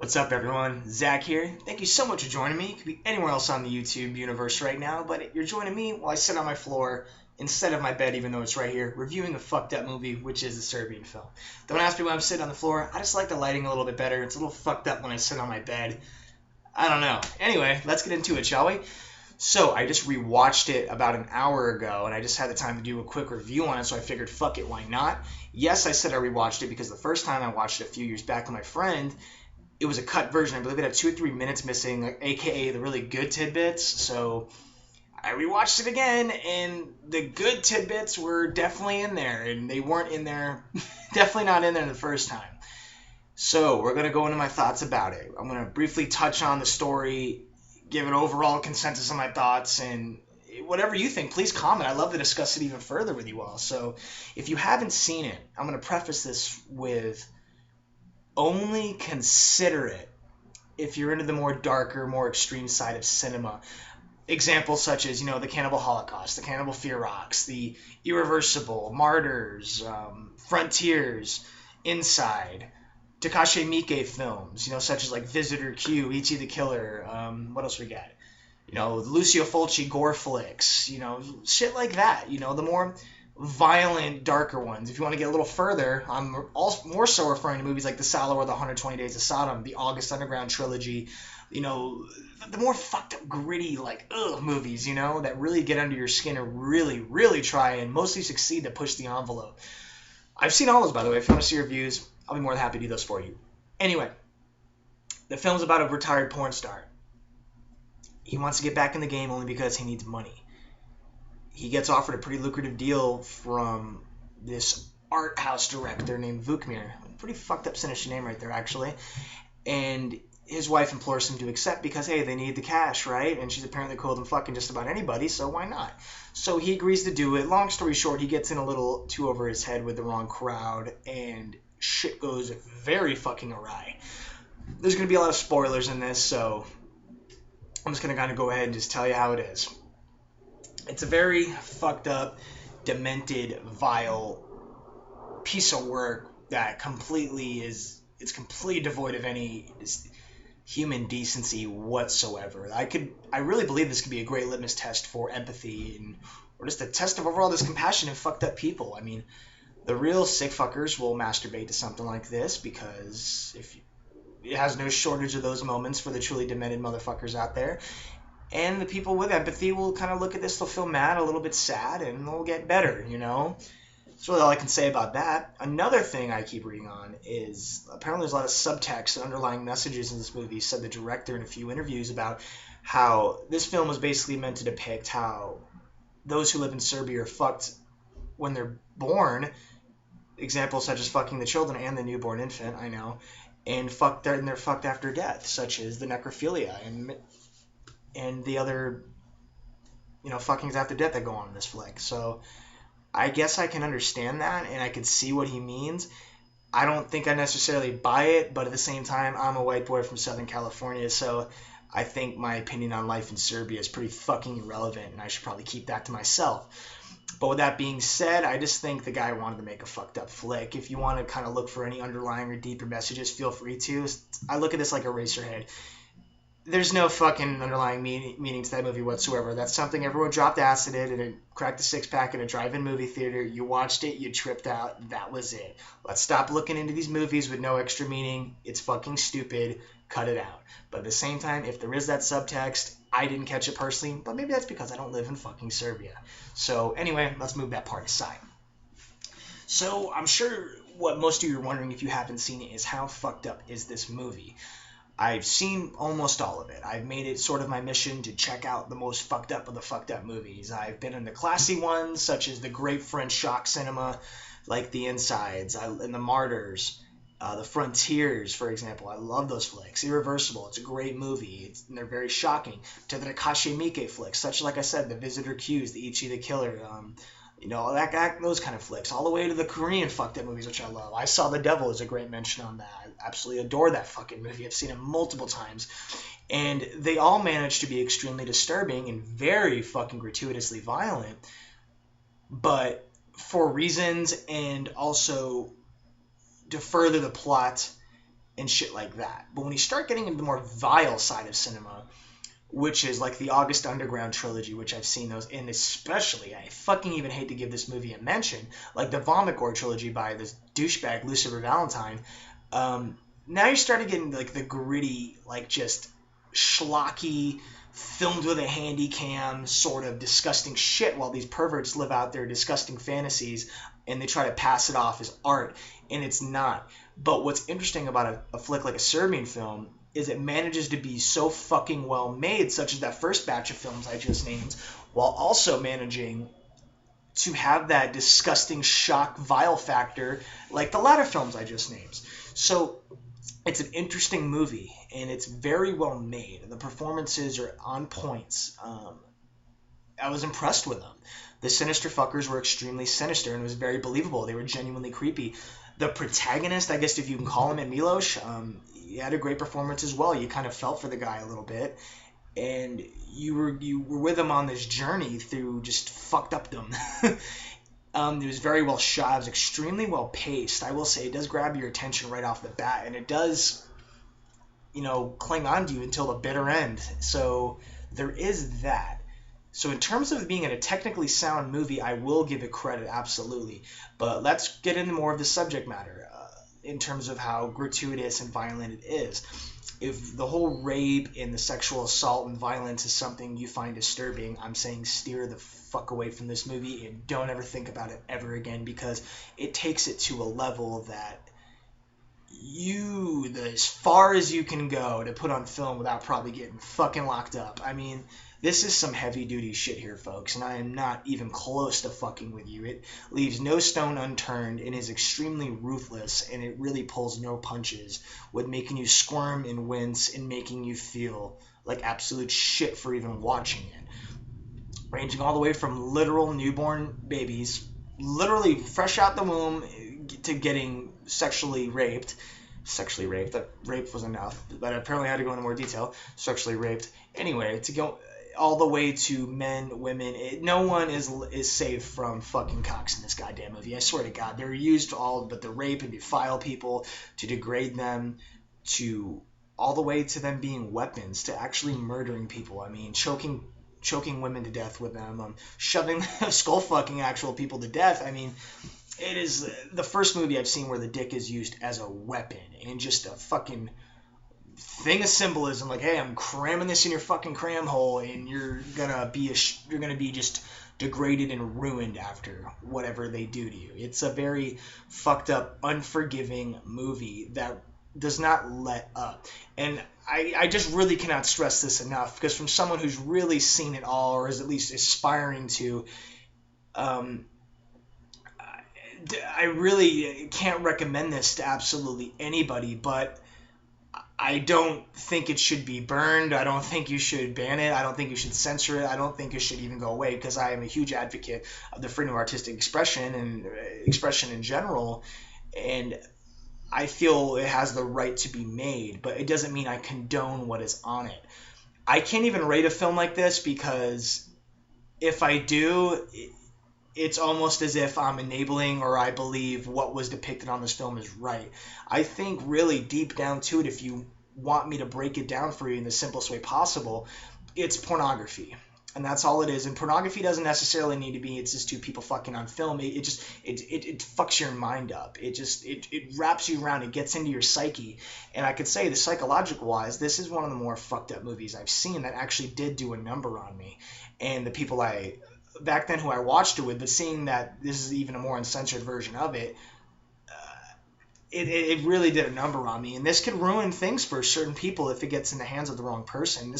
What's up, everyone? Zack here. Thank you so much for joining me. You could be anywhere else on the YouTube universe right now, but you're joining me while I sit on my floor instead of my bed, even though it's right here, reviewing a fucked up movie, which is a Serbian film. Don't ask me why I'm sitting on the floor. I just like the lighting a little bit better. It's a little fucked up when I sit on my bed. I don't know. Anyway, let's get into it, shall we? So, I just rewatched it about an hour ago, and I just had the time to do a quick review on it, so I figured, fuck it, why not? Yes, I said I rewatched it because the first time I watched it a few years back with my friend, it was a cut version. I believe it had 2 or 3 minutes missing, like, aka the really good tidbits. So I rewatched it again, and the good tidbits were definitely in there, and they weren't in there, definitely not in there the first time. So we're going to go into my thoughts about it. I'm going to briefly touch on the story, give an overall consensus of my thoughts, and whatever you think, please comment. I'd love to discuss it even further with you all. So if you haven't seen it, I'm going to preface this with only consider it if you're into the more darker, more extreme side of cinema. Examples such as, the Cannibal Holocaust, the Cannibal Ferox, the Irreversible, Martyrs, Frontiers, Inside, Takashi Miike films, such as like Visitor Q, Ichi the Killer, what else we got? Lucio Fulci gore flicks, shit like that, the more violent, darker ones. If you want to get a little further, I'm also more so referring to movies like The Sallow or The 120 Days of Sodom, the August Underground trilogy, the more fucked up, gritty, movies, that really get under your skin and really, really try and mostly succeed to push the envelope. I've seen all those, by the way. If you want to see reviews, I'll be more than happy to do those for you. Anyway, the film's about a retired porn star. He wants to get back in the game only because he needs money. He gets offered a pretty lucrative deal from this art house director named Vukmir. Pretty fucked up, sinister name right there, actually. And his wife implores him to accept because, hey, they need the cash, right? And she's apparently cool with him fucking just about anybody, so why not? So he agrees to do it. Long story short, he gets in a little too over his head with the wrong crowd, and shit goes very fucking awry. There's going to be a lot of spoilers in this, so I'm just going to kind of go ahead and just tell you how it is. It's a very fucked up, demented, vile piece of work that it's completely devoid of any human decency whatsoever. I really believe this could be a great litmus test for empathy or just a test of overall this compassion and fucked up people. I mean, the real sick fuckers will masturbate to something like this because it has no shortage of those moments for the truly demented motherfuckers out there. And the people with empathy will kind of look at this, they'll feel mad, a little bit sad, and they'll get better, That's really all I can say about that. Another thing I keep reading on is apparently there's a lot of subtext and underlying messages in this movie, said the director in a few interviews, about how this film was basically meant to depict how those who live in Serbia are fucked when they're born, examples such as fucking the children and the newborn infant, I know, and they're fucked after death, such as the necrophilia and the other, fuckings after death that go on in this flick. So I guess I can understand that, and I can see what he means. I don't think I necessarily buy it, but at the same time, I'm a white boy from Southern California, so I think my opinion on life in Serbia is pretty fucking irrelevant, and I should probably keep that to myself. But with that being said, I just think the guy wanted to make a fucked up flick. If you want to kind of look for any underlying or deeper messages, feel free to. I look at this like Eraserhead. There's no fucking underlying meaning to that movie whatsoever. That's something everyone dropped acid in and it cracked a six-pack in a drive-in movie theater. You watched it, you tripped out, that was it. Let's stop looking into these movies with no extra meaning. It's fucking stupid. Cut it out. But at the same time, if there is that subtext, I didn't catch it personally, but maybe that's because I don't live in fucking Serbia. So anyway, let's move that part aside. So I'm sure what most of you are wondering if you haven't seen it is how fucked up is this movie? I've seen almost all of it. I've made it sort of my mission to check out the most fucked up of the fucked up movies. I've been in the classy ones, such as the great French shock cinema, like The Insides, and The Martyrs, The Frontiers, for example. I love those flicks. Irreversible, it's a great movie, and they're very shocking. To the Takashi Miike flicks, such like I said, The Visitor Q's, The Ichi the Killer, those kind of flicks, all the way to the Korean fucked up movies, which I love. I Saw the Devil is a great mention on that. I absolutely adore that fucking movie. I've seen it multiple times. And they all manage to be extremely disturbing and very fucking gratuitously violent. But for reasons and also to further the plot and shit like that. But when you start getting into the more vile side of cinema, which is like the August Underground trilogy, which I've seen those, and especially, I fucking even hate to give this movie a mention, like the Vomit Gore trilogy by this douchebag Lucifer Valentine. Now you're starting getting like the gritty, like just schlocky, filmed with a handy cam, sort of disgusting shit while these perverts live out their disgusting fantasies and they try to pass it off as art, and it's not. But what's interesting about a flick like a Serbian film is it manages to be so fucking well made, such as that first batch of films I just named, while also managing to have that disgusting shock vile factor like the latter films I just named. So it's an interesting movie, and it's very well made. The performances are on points. I was impressed with them. The sinister fuckers were extremely sinister, and it was very believable. They were genuinely creepy. The protagonist, I guess if you can call him it, Milos, he had a great performance as well. You kind of felt for the guy a little bit, and you were with him on this journey through just fucked updom. It was very well shot. It was extremely well paced. I will say it does grab your attention right off the bat, and it does, cling on to you until the bitter end. So there is that. So in terms of being a technically sound movie, I will give it credit, absolutely. But let's get into more of the subject matter in terms of how gratuitous and violent it is. If the whole rape and the sexual assault and violence is something you find disturbing, I'm saying steer the fuck away from this movie and don't ever think about it ever again, because it takes it to a level that as far as you can go to put on film without probably getting fucking locked up. I mean, this is some heavy duty shit here, folks, and I am not even close to fucking with you. It leaves no stone unturned and is extremely ruthless, and it really pulls no punches with making you squirm and wince and making you feel like absolute shit for even watching it. Ranging all the way from literal newborn babies, literally fresh out the womb, to getting sexually raped. That rape was enough, but I apparently had to go into more detail. Sexually raped. Anyway, to go all the way to men, women. No one is safe from fucking cocks in this goddamn movie. I swear to God, they're used all but the rape and defile people, to degrade them, to all the way to them being weapons, to actually murdering people. I mean, choking women to death with them, shoving, skull fucking actual people to death. I mean, it is the first movie I've seen where the dick is used as a weapon and just a fucking thing of symbolism, like, hey, I'm cramming this in your fucking cram hole, and you're gonna be just degraded and ruined after whatever they do to you. It's a very fucked up, unforgiving movie that does not let up. And I just really cannot stress this enough, because from someone who's really seen it all, or is at least aspiring to, I really can't recommend this to absolutely anybody, but I don't think it should be burned. I don't think you should ban it. I don't think you should censor it. I don't think it should even go away, because I am a huge advocate of the freedom of artistic expression and expression in general, and I feel it has the right to be made, but it doesn't mean I condone what is on it. I can't even rate a film like this, because if I do, it's almost as if I'm enabling, or I believe what was depicted on this film is right. I think really deep down to it, if you want me to break it down for you in the simplest way possible, it's pornography. And that's all it is. And pornography doesn't necessarily need to be, it's just two people fucking on film. It fucks your mind up. It wraps you around. It gets into your psyche. And I could say, the psychological wise, this is one of the more fucked up movies I've seen that actually did do a number on me. And the people back then who I watched it with, but seeing that this is even a more uncensored version of it, it really did a number on me. And this could ruin things for certain people if it gets in the hands of the wrong person.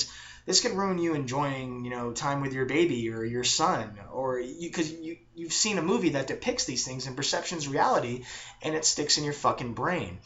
This could ruin you enjoying, time with your baby or your son, or because you've seen a movie that depicts these things and perception's reality, and it sticks in your fucking brain.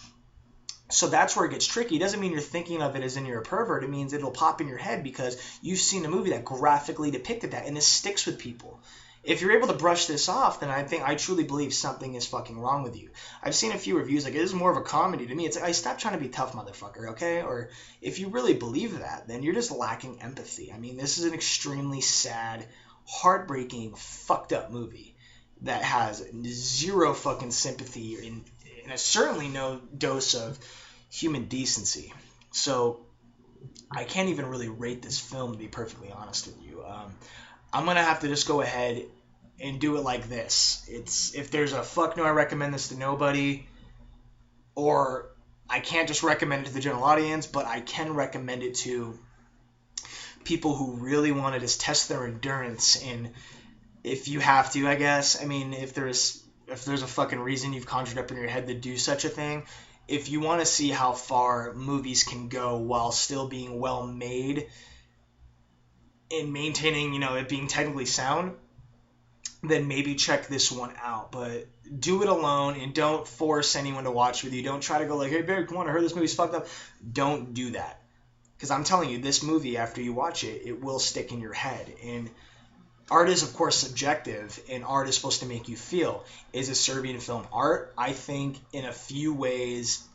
So that's where it gets tricky. It doesn't mean you're thinking of it as in you're a pervert. It means it'll pop in your head because you've seen a movie that graphically depicted that, and this sticks with people. If you're able to brush this off, then I truly believe something is fucking wrong with you. I've seen a few reviews like, it is more of a comedy to me. It's like, stop trying to be tough, motherfucker, okay? Or if you really believe that, then you're just lacking empathy. I mean, this is an extremely sad, heartbreaking, fucked up movie that has zero fucking sympathy and certainly no dose of human decency. So I can't even really rate this film, to be perfectly honest with you. I'm gonna have to just go ahead and do it like this. It's if there's a fuck no, I recommend this to nobody, or I can't just recommend it to the general audience, but I can recommend it to people who really want to just test their endurance. And if you have to, I guess. I mean, if there's a fucking reason you've conjured up in your head to do such a thing, if you want to see how far movies can go while still being well made and maintaining, it being technically sound, then maybe check this one out. But do it alone and don't force anyone to watch with you. Don't try to go like, hey, babe, come on, I heard this movie's fucked up. Don't do that. Because I'm telling you, this movie, after you watch it, it will stick in your head. And art is, of course, subjective, and art is supposed to make you feel. Is a Serbian film art? I think in a few ways,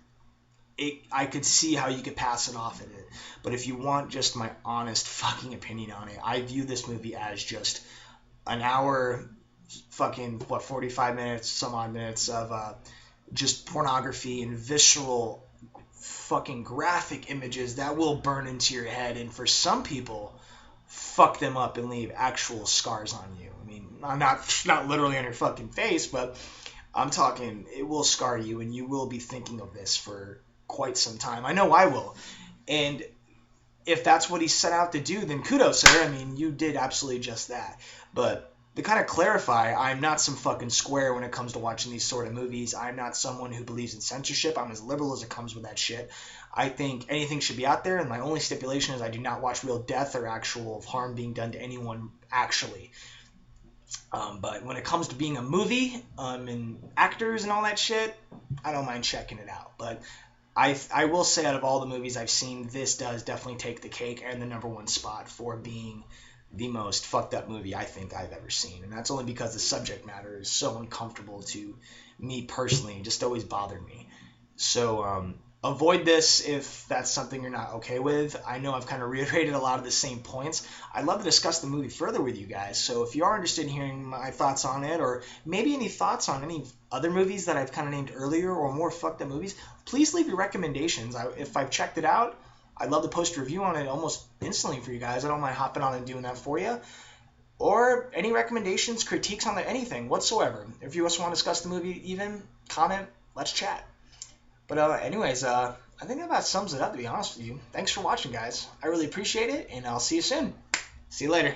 I could see how you could pass it off at it. But if you want just my honest fucking opinion on it, I view this movie as just an hour, fucking, 45 minutes, some odd minutes of just pornography and visceral fucking graphic images that will burn into your head, and for some people, fuck them up and leave actual scars on you. I mean, not literally on your fucking face, but I'm talking it will scar you, and you will be thinking of this for quite some time. I know I will. And if that's what he set out to do, then kudos, sir. I mean, you did absolutely just that. But to kind of clarify, I'm not some fucking square when it comes to watching these sort of movies. I'm not someone who believes in censorship. I'm as liberal as it comes with that shit. I think anything should be out there, and my only stipulation is I do not watch real death or actual harm being done to anyone actually. But when it comes to being a movie and actors and all that shit, I don't mind checking it out. But I will say out of all the movies I've seen, this does definitely take the cake and the number one spot for being the most fucked up movie I think I've ever seen. And that's only because the subject matter is so uncomfortable to me personally. It just always bothered me. So avoid this if that's something you're not okay with. I know I've kind of reiterated a lot of the same points. I'd love to discuss the movie further with you guys. So if you are interested in hearing my thoughts on it, or maybe any thoughts on any other movies that I've kind of named earlier or more fucked up movies, please leave your recommendations. If I've checked it out, I'd love to post a review on it almost instantly for you guys. I don't mind hopping on and doing that for you. Or any recommendations, critiques on anything whatsoever. If you also want to discuss the movie, even comment, let's chat. But anyways, I think that about sums it up, to be honest with you. Thanks for watching, guys. I really appreciate it, and I'll see you soon. See you later.